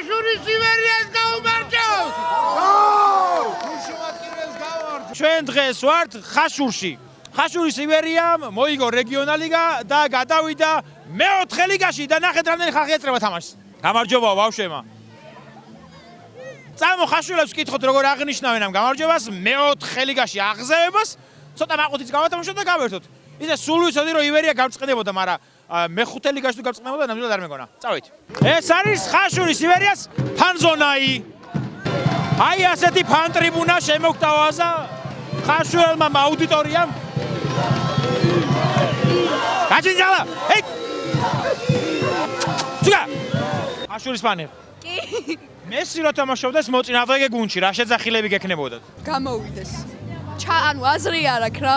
ხაშურის ივერიას გაუმარჯოს! ჩვენ დღეს ვართ ხაშურში. ხაშურის ივერიამ მოიგო რეგიონალიგა და გადავიდა მეოთხე ლიგაში და ნახეთ რამდენი ხალხი ეწრება თამაშს. გამარჯობა ბავშვებმა. წამო ხაშურებს ვკითხოთ როგორ აღნიშნავენ ამ გამარჯვებას მეოთხე ლიგაში აღზევებას. ცოტა მაყუთიც გავათამაშოთ და გავერთოთ. ისე სულ ვიცოდი რომ ივერია გავწყდებოდა, მაგრამ მეხუთე ლიგაში თუ გავწყდებოდა ნამდვილად არ მეგონა. წავით. ეს არის ხაშურის ივერიას ფანზონაი. აი ასეთი ფან ტრიბუნა შემოგთავაზა ხაშურელმა აუდიტორიამ. გაჩინჯალა. ჰეი! ჩიგა! ხაშურის ფანი. კი. მესი რო თამაშობდეს მოწინააღმდეგე გუნდში, რა შეძახილები გექნებოდათ? გამოვიდეს. ანუ აზრი არ აქვს რა.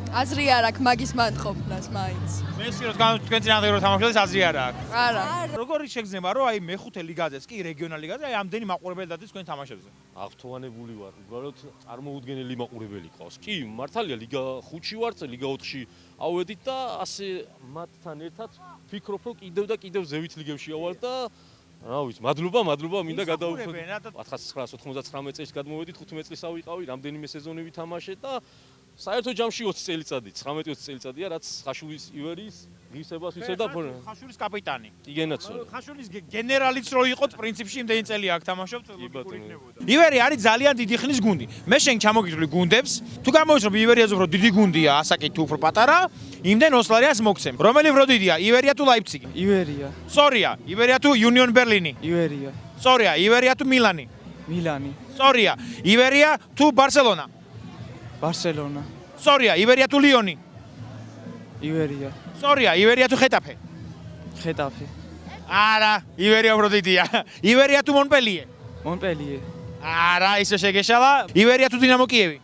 აზრი არ აქვს მაგის მანთხოვნას მაინც. მესი რო თქვენ წინააღმდეგე რო თამაშობდეს აზრი არ აქვს. არა. როგორი შეგრძნება რომ აი მეხუთე ლიგაზეც კი რეგიონალ ლიგაზე აი ამდენი მაყურებელი დადის თქვენ თამაშებზე? აღთოვანებული ვარ, უბრალოდ წარმოუდგენელი მაყურებელი ყავს. კი, მართალია ლიგა 5-ში ვარ, ლიგა 4-ში ავედით და ასე მათთან ერთად ფიქრობ რომ კიდევ და კიდევ ზევით ლიგებში ავალ და რა ვიცი, მადლობა, მინდა გადავუხოთ. 1999 წელს გადმოვედით, 15 წელს ავიყავი, რამდენიმე სეზონი ვითამაშე და საერთო ჯამში 20 წელიწადი, 19-20 წელიწადია, რაც ხაშურის ივერიის ღირსებას ვისევდა ხაშურის კაპიტანი. იგენაც. ხაშურის გენერალიც რო იყოთ, პრინციპში იმდენი წელი აქ თამაშობთ, ლოგიკური იქნებოდა. ივერი არის ძალიან დიდი ხნის გუნდი. მე შენ ჩამოგიჭრილი გუნდებს, თუ გამოიწრო ივერიაზე უფრო დიდი გუნდია, ასაკი თუ უფრო პატარა, იმდენ ოსლარიას მოგცემ. რომელი უფრო დიდია, ივერია თუ ლაიფციგი? ივერია. სწორია, ივერია თუ იუნიონ ბერლინი? ივერია. სწორია, ივერია თუ მილანი? მილანი. სწორია, ივერია თუ ბარსელონა? ბარსელონა. სწორია, ივერია თუ ლიონი? ივერია. სწორია, ივერია თუ ხეტაფე? ხეტაფე. არა, ივერია უფრო დიდია. ივერია თუ მონპელიე? მონპელიე. არა, ისე შეგეშალა. ივერია თუ დინამო კიევი?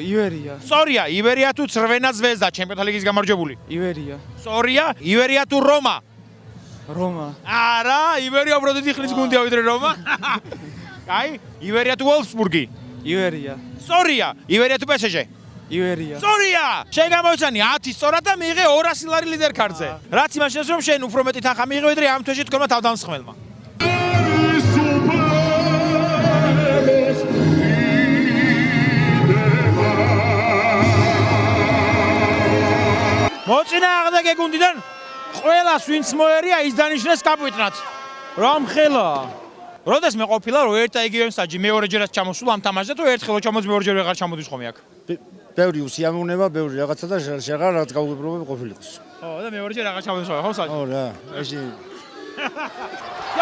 ივერია. სწორია, ივერია თუ ცრვენა ზვეზდა, ჩემპიონთა ლიგის გამარჯვებული? ივერია. სწორია, ივერია თუ რომა? რომა. არა, ივერია უფრო დიდი ხნის გუნდია ვიდრე რომა. აი, ივერია თუ ვოლფსბურგი? ივერია. სწორია, ივერია თუ პესეჟე? ივერია. სწორია! შენ გამოიცანი 10 სწორად და მიიღე 200 ლარი ლიდერ კარტზე. რაც იმაშინებს რომ შენ უფრო მეტი თანხა მიიღე ვიდრე ამ თვეში თქვენმა თავდამსხმელმა. მოწინააღმდეგე გუნდიდან ყველას ვინც მოერია ის დანიშნეს კაპიტნად. რომ ხელა. როდესმე ყოფილა რომ ერთ და იგივე მსაჯი მეორეჯერაც ჩამოსულ ამ თამაშზე თუ ერთხელ ჩამოდის მეორეჯერ ვეღარ ჩამოდის ხომი აქ. ბევრი უსიამოვნება, ბევრი რაღაცა და შეღარ რაც გაუგებრობა ყოფილიყოს. ო და მეორეჯერ აღარ ჩამოდის ხომი, ხო მსაჯი? ო რა, ეში.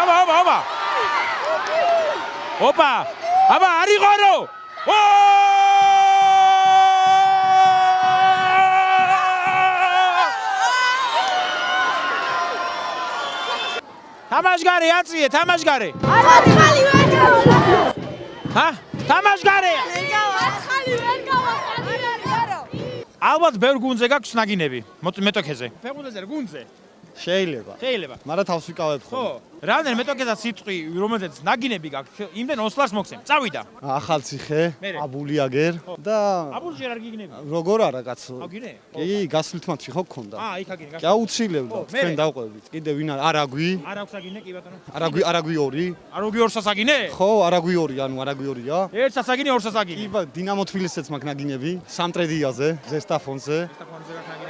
აბა. ოპა! აბა, არიღორო! ო! თამაშგარე აწიე, თამაშგარე. აცხალი ვერ გავაკეთე. ჰა? თამაშგარეა. აცხალი ვერ გავაკეთე. ალბათ ბევრ გუნდზე გაქვს ნაგინები, მეტოქეზე. ფეხბურთზე რა გუნდზე? შეიძლება. შეიძლება. მაგრამ თავს ვიკავებ ხო. რამდენი მეტოქეზე სიტყვი, რომელზეც ნაგინები გაქვს, იმდენ ოსლარს მოგცემ. წავიდა. ახალციხე, აბულიაგერ და აბულჯერ არ გიგნები. როგორ არა კაცო? აგინე? კი, გასვლით მათში ხო გქონდა? იქ აგინე. კი, აუცილებლად. თქვენ დავყვებით. კიდე ვინ არაგვი? არ აქვს აგინე, კი ბატონო. არაგვი 2? არაგვი 200-ს აგინე? ხო, არაგვი 2, ანუ არაგვი 2-ია. 1-ს აგინე, 2-ს აგინე. კი, დინამო თბილისიც მაქვს ნაგინები, სამტრედიაზე, ზესტაფონზე.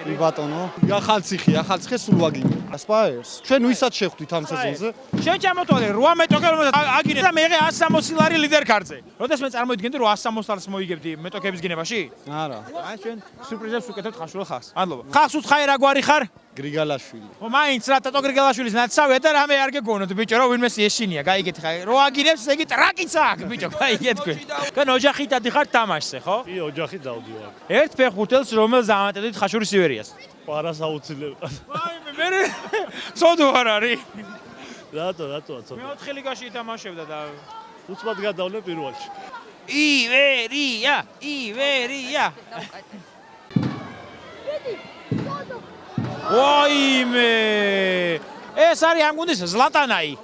კი ბატონო. ახალციხე სულ ვაგინე. ასპაერს. ჩვენ ვისაც შეხვდით ამ სეზონზე? შენ ჩამოთვალე 8 მეტოქე რომელსაც აგინე და მეღე 160 ლარი ლიდერ კარტზე. როდესმე წარმოიდგენდი რომ 160 ლარს მოიგებდი მეტოქების გინებაში? არა. აი ჩვენ სურპრიზებს უკეთებთ ხაშურელ ხალხს. მადლობა. ხალხს უცხაი რა გვარი ხარ? გრიგალაშვილი. ო მაინც რა ტატო გრიგალაშვილის ნაცავია და რამე არ გეგონოთ ბიჭო რომ ვინმე ეშინია, გაიგეთ ხა. რო აგინებს ეგ ტრაკიც აქვს ბიჭო, გაიგეთ თქვენ. თქვენ ოჯახით დადიხართ თამაშზე, ხო? კი, ოჯახით დავდივარ. ერთ ფეხბურთელს რომელს ამატებდით ხაშურის ივერიას? პარას აუცილებლად. აი მე ცოდო არ არის. რატო მეოთხე ლიგაში ითამაშებდა და უცბად გადავლე პირველში. ივერია. ვაიმე! ეს არის ამ გუნდის ზლატანაი.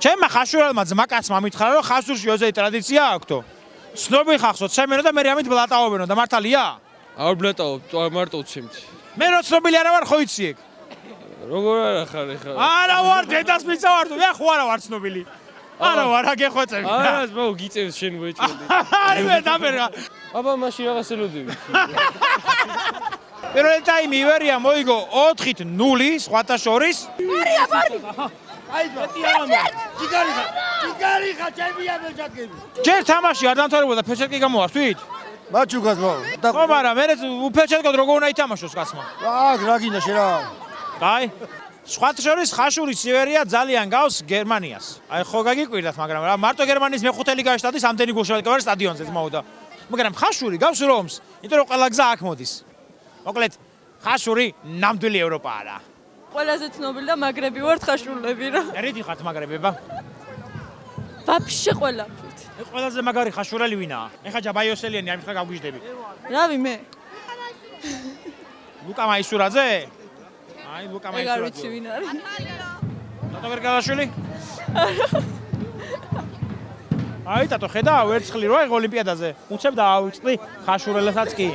ჩემმა ხაშურელმა ძმაკაცმა მითხრა რომ ხაშურში ოზეი ტრადიცია აქვთო. ცნობილ ხალხსო ცემენო და მე ამით ბლატაობენო და მართალია? არ ბლეტაობ, მარტო ვცემთ. მე რო ცნობილი არა ვარ ხო იცი ეგ? როგორ არა ხარ ეხლა? არა ვარ დედას მიწავარ თუ ხო არა ვარ ცნობილი. არა ვარ აგეხვეწები. არა მოუ გიწევს შენ მოეჭველი. არა მე დამერღა. აბა მაშინ რაღაც ელოდები. პირველი ტაიმი ივერია მოიგო 4-0 სხვათა შორის. ჯერ თამაში არ დამთავრებოდა ფეჩეტკი გამოვართვით? მაჩუკას მო. ხო, მაგრამ მე უფეჩეტკოდ როგორ უნდა ითამაშოს კაცმა? რა გინდა შენ რა? აი სხვათა შორის ხაშურის ივერია ძალიან გავს გერმანიას. აი ხო გაგიკვირდათ, მაგრამ რა მარტო გერმანიის მეხუთე ლიგაში სტადის ამდენი გულშემატკივარი სტადიონზე ძმაუდა. მაგრამ ხაშური გავს რომს, იმიტომ რომ ყველა გზა აქ მოდის. მოკლედ ხაშური ნამდვილი ევროპაა რა. ყველაზე ცნობილი და მაგრები ვართ ხაშურლები რა. რითი ხართ მაგრებება? ვაფშე ყველაფრით. ყველაზე მაგარი ხაშურელი ვინაა? ეხა ჯაბაიოსელიანი არ მითხრა გავგვიჟდები. რავი მე? ლუკა მაისურაძე? აი ლუკა ეგ არ ვიცი მაისურაძე. ვინ არის. ტატო ვერგალაშვილი? აი ტატო ხედავ ერთხელი რო ეგ ოლიმპიადაზე. უცებ დაავიწყდი ხაშურელსაც კი.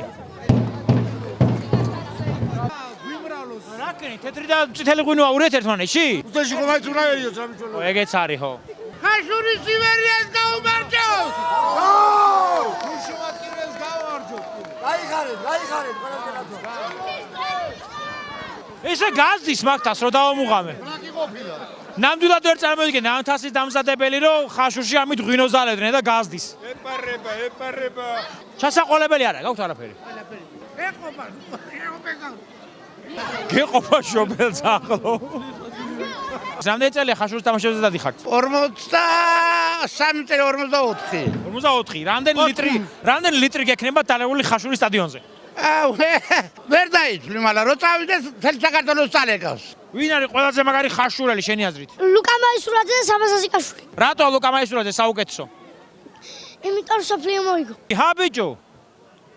რაკენი თეთრი და წითელი ღვინოა ურეთ ერთმანეთში? უთეში ხომ აი ზურაერიო სამიჩოლო. ეგეც არის ხო. ხაშურის ივერიას გაუმარჯოს! გულშემატკივრებს გავარჯოთ. გაიხარეთ, ყველასკაცო. ესე გაზდის მაგთას რო დავამუღამე. რა კი ყოფილა? ნამდვილად ვერ წარმოვიდგენ ამ თასის დამზადებელი რომ ხაშურში ამით ღვინოს ზალებდნენ და გაზდის. ეპარება. ჩასაყოლებელი არა, გაქვთ არაფერი. გეყოფა შობელს ახლო. რამდენი წელია ხაშურის თამაშებზე დადიხართ? 43 წელი 44. 44. რამდენი ლიტრი გექნება დალეული ხაშურის სტადიონზე? ვერ დაიცვლი, მაგრამ რო წავიდეს თელ საქართველოს წალეკავს. ვინ არის ყველაზე მაგარი ხაშურელი შენი აზრით? ლუკა მაისურაძე და სამასასიკაშვილი. რატო ლუკა მაისურაძე საუკეთესო? იმიტომ საფლიო მოიგო. ჰა ბიჭო.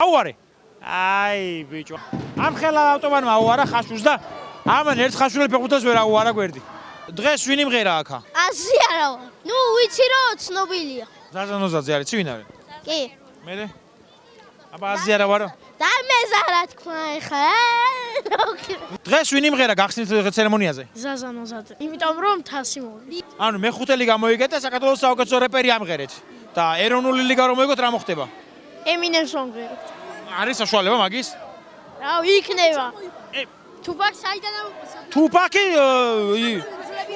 აუარე. აი ბიჭო. ამ ხელა ავტომატმა აუარა ხაშურს და ამან ერთ ხაშურელ ფეხბურთელს ვერ აუარა გვერდი. დღეს ვინ იმღერა აქა? აზრი არა ვარ. ნუ ვიცი რომ ცნობილია. ზაზანოზაძე არის, ვინ არის? კი. მე? აბა აზრი არა ვარო? და მეზა რა თქვა ეხა? დღეს ვინ იმღერა გახსნით ცერემონიაზე? ზაზანოზაძე. იმიტომ რომ თასი მოვიდა. ანუ მეხუთე ლიგა მოიგეთ და საქართველოს საუკეთესო რეპერი ამღერეთ. და ეროვნული ლიგა რომ მოიგოთ რა მოხდება? ემინემს მომღეროთ. არის საშუალება მაგის? რა იქნება? თუპაკ საიდან თუპაკი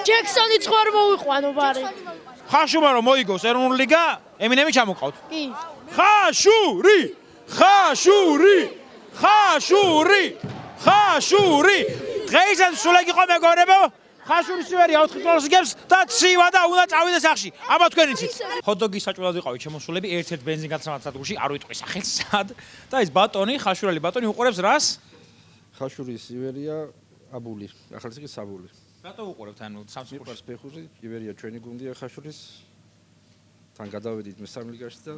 ჯექსონი ხوار მოვიყვანო ბარე. ხაშურმა რომ მოიგოს ეროვნული ლიგა, ემინემი ჩამოყავთ. კი. ხაშური! ხაშური! ხაშური! ხაშური! დღეისათვის სულ ეგ იყო მეგობრებო. ხაშურის ივერია 4-0 გებს და ცივა და უნდა წავიდეს სახში. აბა თქვენ იცით. ჰოთ-დოგის საჭმელად ვიყავით შემოსულები ერთ-ერთ ბენზინგაცემად სადგურში, არ ვიტყვი სახელს სად. და ეს ბატონი, ხაშურელი ბატონი უყურებს რას? ხაშურის ივერია აბული, ახალციხის კი საბული. რატო უყურებთ ანუ სამსახურში? მიყვარს ფეხბურთი, ივერია ჩვენი გუნდია ხაშურის. თან გადავედით მესამე ლიგაში და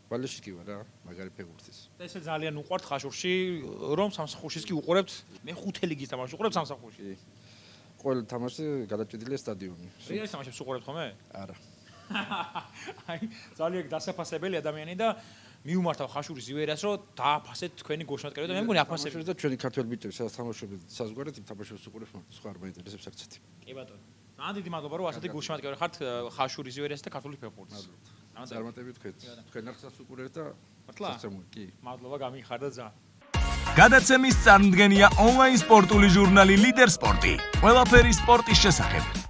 ვალეში კი ვარ რა, მაგარი ფეხბურთის. და ესე ძალიან უყვართ ხაშურში, რომ სამსახურშიც კი უყურებთ მეხუთე ლიგის თამაშს უყურებთ სამსახურში. კი. ყველა თამაში გადაჭედილია სტადიონი. რეალის თამაშებს უყურებთ ხოლმე? არა. აი, ძალიან დასაფასებელი ადამიანი და მიუმართავ ხაშურის ივერიას, რომ დააფასეთ თქვენი გულშემატკივარი და მე მგონი აფასებით. და ჩვენი ქართველ ბიჭები სადაც თამაშობენ საზღვარით, იმ თამაშებს უყურებს, სხვა არ მაინტერესებს არცეთი. კი ბატონო. ძალიან დიდი მადლობა, რომ ასეთი გულშემატკივარი ხართ ხაშურის ივერიას და ქართული ფეხბურთის. წარმატებით თქვენ. თქვენ ახსას უყურებთ და მართლა? კი. მადლობა გამიხარდა ძალიან. გადაცემის წარმდგენია ონლაინ სპორტული ჟურნალი ლიდერ სპორტი. ყველაფერი სპორტის შესახებ.